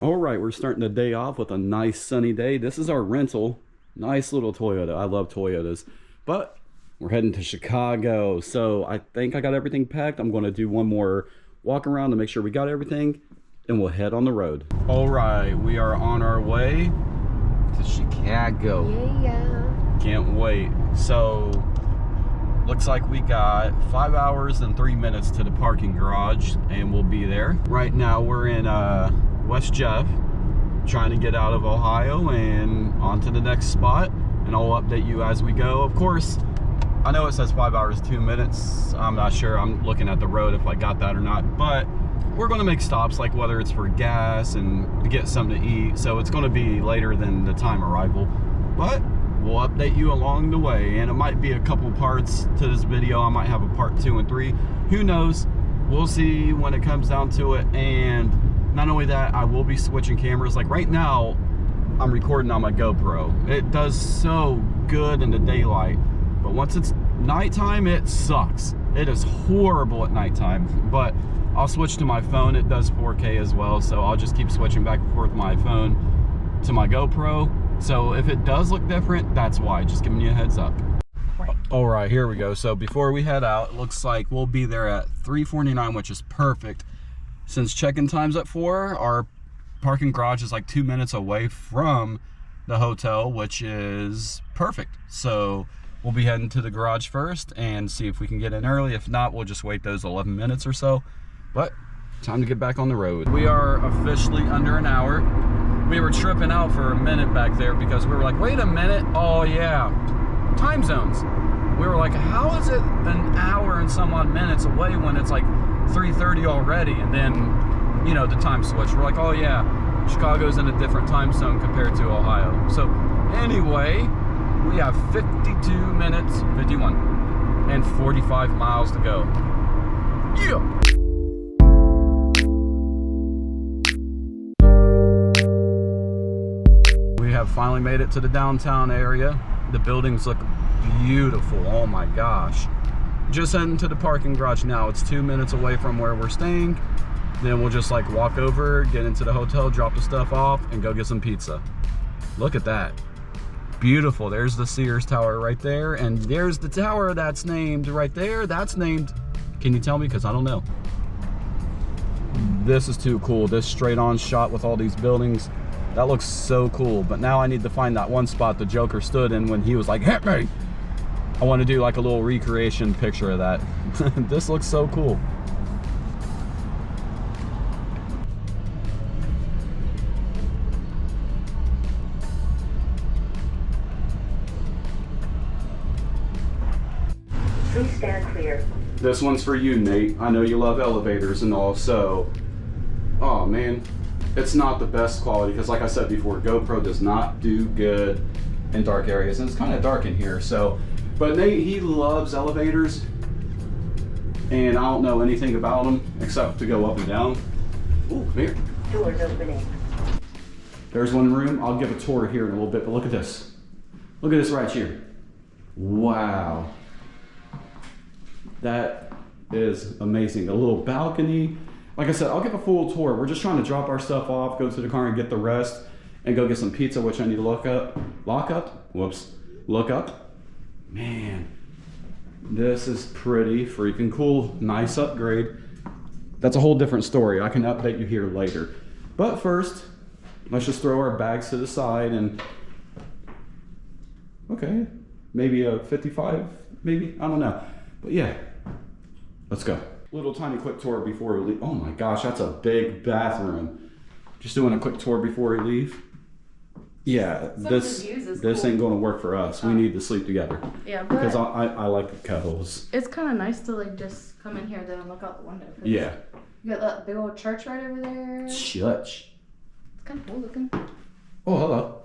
All right, we're starting the day off with a nice sunny day. This is our rental. Nice little Toyota. I love Toyotas. But we're heading to Chicago. So I think I got everything packed. I'm going to do one more walk around to make sure we got everything. And we'll head on the road. All right, we are on our way to Chicago. Yeah. Can't wait. So looks like we got 5 hours and 3 minutes to the parking garage. And we'll be there. Right now we're in West Jeff, trying to get out of Ohio and on to the next spot, and I'll update you as we go. Of course, I know it says 5 hours 2 minutes. I'm not sure. I'm looking at the road if I got that or not, but we're going to make stops, like whether it's for gas and to get something to eat, so it's going to be later than the time arrival, but we'll update you along the way. And it might be a couple parts to this video. I might have a part 2 and 3, who knows. We'll see when it comes down to it. And not only that, I will be switching cameras. Like right now, I'm recording on my GoPro. It does so good in the daylight, but once it's nighttime, it sucks. It is horrible at nighttime, but I'll switch to my phone. It does 4K as well, so I'll just keep switching back and forth my phone to my GoPro. So if it does look different, that's why. Just giving you a heads up. All right, here we go. So before we head out, it looks like we'll be there at 3:49, which is perfect. Since check-in time's at 4, our parking garage is like 2 minutes away from the hotel, which is perfect. So we'll be heading to the garage first and see if we can get in early. If not, we'll just wait those 11 minutes or so. But time to get back on the road. We are officially under an hour. We were tripping out for a minute back there because we were like, wait a minute. Oh yeah, time zones. We were like, how is it an hour and some odd minutes away when it's like 3:30 already? And then, you know, the time switch. We're like, oh yeah, Chicago's in a different time zone compared to Ohio. So anyway, we have 52 minutes, 51, and 45 miles to go. Yeah. We have finally made it to the downtown area. The buildings look beautiful. Oh my gosh. Just heading to the parking garage now. It's 2 minutes away from where we're staying. Then we'll just like walk over, get into the hotel, drop the stuff off, and go get some pizza. Look at that. Beautiful. There's the Sears Tower right there, and there's the tower that's named right there. That's named, can you tell me? Because I don't know. This is too cool. This straight on shot with all these buildings. That looks so cool. But now I need to find that one spot the Joker stood in when he was like, hit me. I want to do like a little recreation picture of that. This looks so cool. Please stand clear. This one's for you, Nate. I know you love elevators and all, so, oh man, it's not the best quality because like I said before, GoPro does not do good in dark areas, and it's kind of dark in here, so. But Nate, he loves elevators, and I don't know anything about them except to go up and down. Ooh, come here. Doors opening. There's one room. I'll give a tour here in a little bit, but look at this. Look at this right here. Wow. That is amazing. A little balcony. Like I said, I'll give a full tour. We're just trying to drop our stuff off, go to the car and get the rest, and go get some pizza, which I need to look up. Look up. Man, this is pretty freaking cool. Nice upgrade. That's a whole different story. I can update you here later. But first, let's just throw our bags to the side and, okay, maybe a 55, maybe, I don't know. But yeah, let's go. Little tiny quick tour before we leave. Oh my gosh, that's a big bathroom. Just doing a quick tour before we leave. Yeah, this ain't going to work for us. We need to sleep together. Yeah, but because I like the cuddles. it's kind of nice to like just come in here then look out the window. Yeah. You got that big old church right over there. It's Church. kind of cool looking. Oh, hello.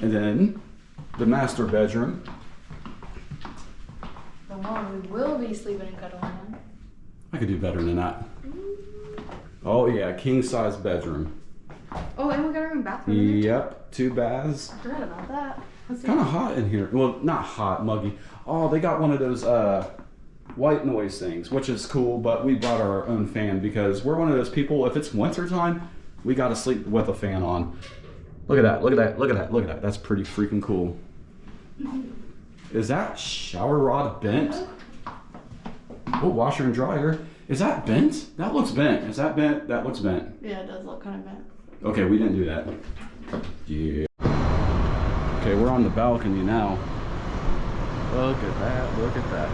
And then the master bedroom. The one we will be sleeping and cuddling in. I could do better than that. Oh yeah, king size bedroom. Oh, and we got our own bathroom in there. Yep, 2 baths. I forgot about that. Kind of hot in here. Well, not hot, muggy. Oh, they got one of those, white noise things, which is cool, but we brought our own fan because we're one of those people, if it's winter time, we gotta sleep with a fan on. Look at that, look at that, look at that, look at that. That's pretty freaking cool. Is that shower rod bent? Oh, washer and dryer. Is that bent? That looks bent. Is that bent? That looks bent. Yeah, it does look kind of bent. Okay, we didn't do that. Yeah. Okay, we're on the balcony now. Look at that, look at that.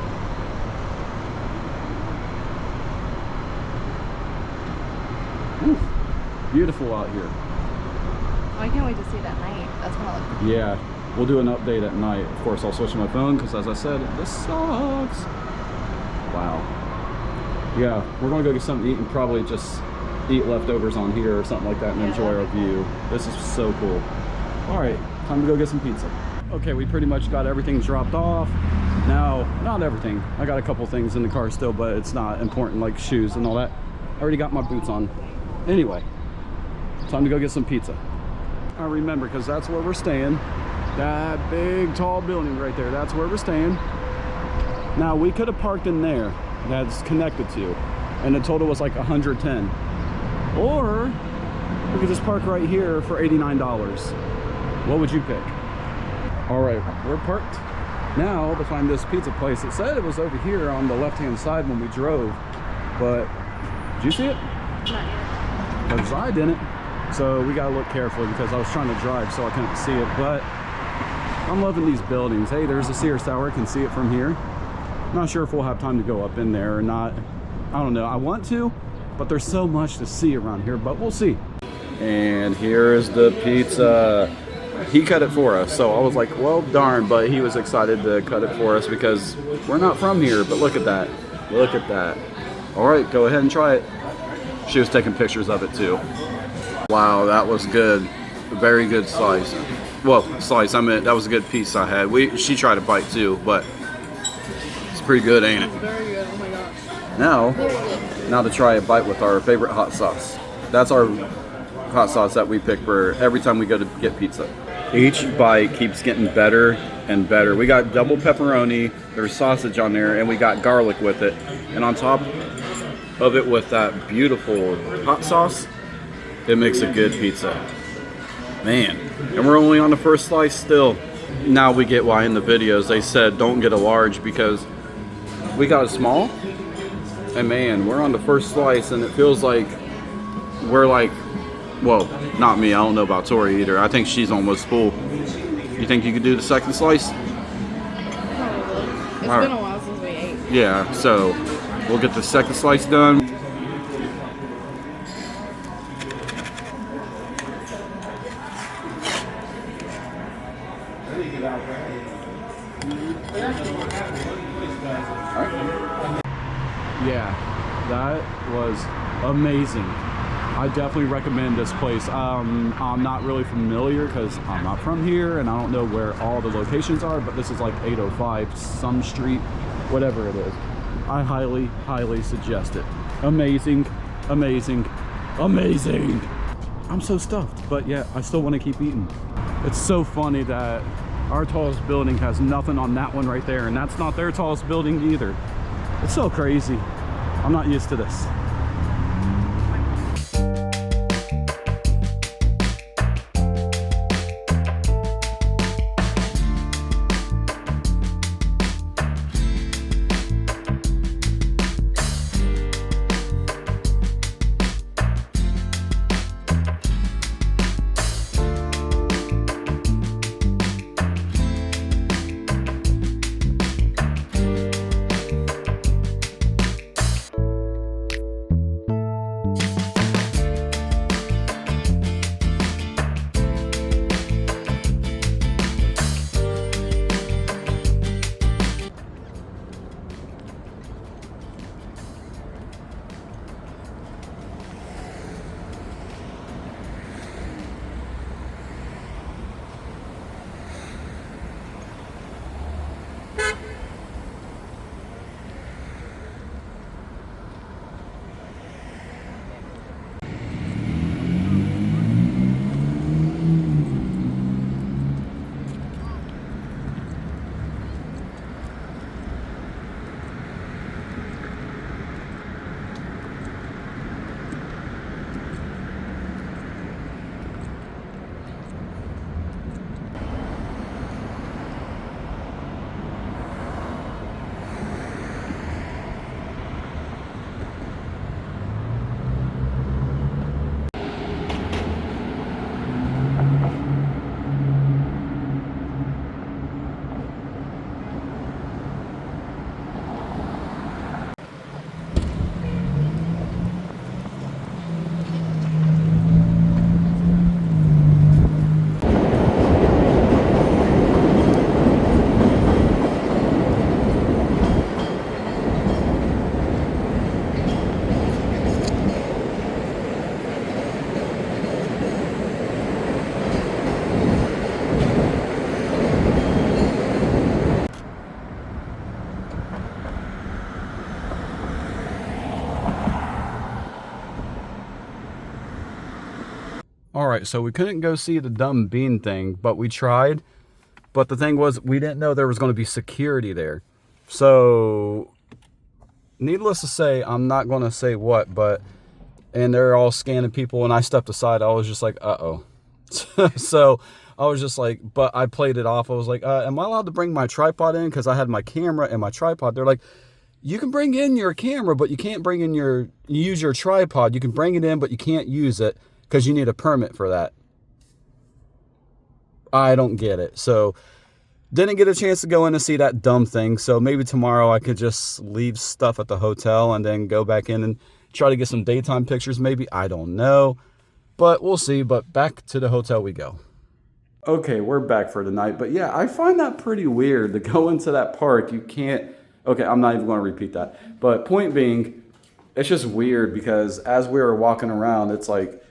Whew. Beautiful out here. Oh, I can't wait to see it at night. That's gonna look. Yeah, we'll do an update at night. Of course, I'll switch my phone because, as I said, this sucks. Wow. Yeah, we're gonna go get something to eat and probably just eat leftovers on here or something like that and enjoy our view. This is so cool. All right, time to go get some pizza. Okay, we pretty much got everything dropped off. Now, not everything. I got a couple things in the car still, but it's not important, like shoes and all that. I already got my boots on. Anyway, time to go get some pizza. I remember, because that's where we're staying. That big, tall building right there, that's where we're staying. Now, we could have parked in there, that's connected to, and the total was like 110. Or, we could just park right here for $89. What would you pick? All right, we're parked now to find this pizza place. It said it was over here on the left-hand side when we drove, but did you see it? Not yet. Because I didn't. So we gotta look carefully because I was trying to drive so I couldn't see it. But I'm loving these buildings. Hey, there's a Sears Tower. I can see it from here. Not sure if we'll have time to go up in there or not. I don't know. I want to, but there's so much to see around here, but we'll see. And here is the pizza. He cut it for us, so I was like, well, darn, but he was excited to cut it for us because we're not from here, but look at that. Look at that. All right, go ahead and try it. She was taking pictures of it too. Wow, that was good. A very good slice. Well, slice, I mean, that was a good piece I had. She tried a bite too, but it's pretty good, ain't it? Very good. Oh my gosh. Now to try a bite with our favorite hot sauce. That's our hot sauce that we pick for every time we go to get pizza. Each bite keeps getting better and better. We got double pepperoni, there's sausage on there, and we got garlic with it. And on top of it with that beautiful hot sauce, it makes a good pizza. Man, and we're only on the first slice still. Now we get why in the videos they said don't get a large, because we got a small, and man, we're on the first slice and it feels like we're like, well, not me, I don't know about Tori either. I think she's almost full. You think you could do the second slice? Probably. It's All been right. a while since we ate. Yeah, so we'll get the second slice done. Yeah, that was amazing. I definitely recommend this place. I'm not really familiar because I'm not from here and I don't know where all the locations are, but this is like 805 some street, whatever it is. I highly, highly suggest it. Amazing, amazing, amazing. I'm so stuffed, but yeah, I still want to keep eating. It's so funny that our tallest building has nothing on that one right there, and that's not their tallest building either. It's so crazy. I'm not used to this. All right, so we couldn't go see the dumb bean thing, but we tried. But the thing was, we didn't know there was going to be security there. So, needless to say, I'm not going to say what, but, and they're all scanning people, and I stepped aside. I was just like, uh-oh. So, I was just like, but I played it off. I was like, am I allowed to bring my tripod in? Because I had my camera and my tripod. They're like, you can bring in your camera, but you can't bring in use your tripod. You can bring it in, but you can't use it because you need a permit for that. I don't get it. So, didn't get a chance to go in and see that dumb thing. So, maybe tomorrow I could just leave stuff at the hotel and then go back in and try to get some daytime pictures maybe. I don't know. But we'll see. But back to the hotel we go. Okay, we're back for tonight. But yeah, I find that pretty weird to go into that park. You can't... Okay, I'm not even going to repeat that. But point being, it's just weird because as we were walking around, it's like...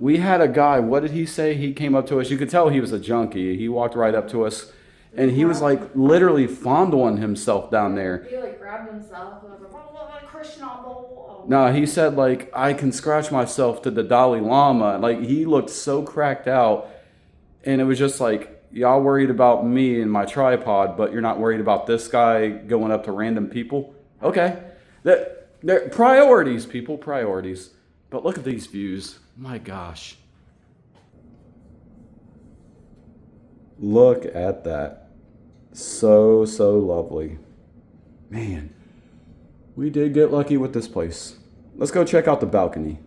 We had a guy, what did he say? He came up to us. You could tell he was a junkie. He walked right up to us. And he was like literally fondling himself down there. He like grabbed himself and was like, Krishna. No, he said like, I can scratch myself to the Dalai Lama. Like he looked so cracked out. And it was just like, y'all worried about me and my tripod, but you're not worried about this guy going up to random people? Okay. They're priorities, people, priorities. But look at these views. My gosh. Look at that. So lovely. Man, we did get lucky with this place. Let's go check out the balcony.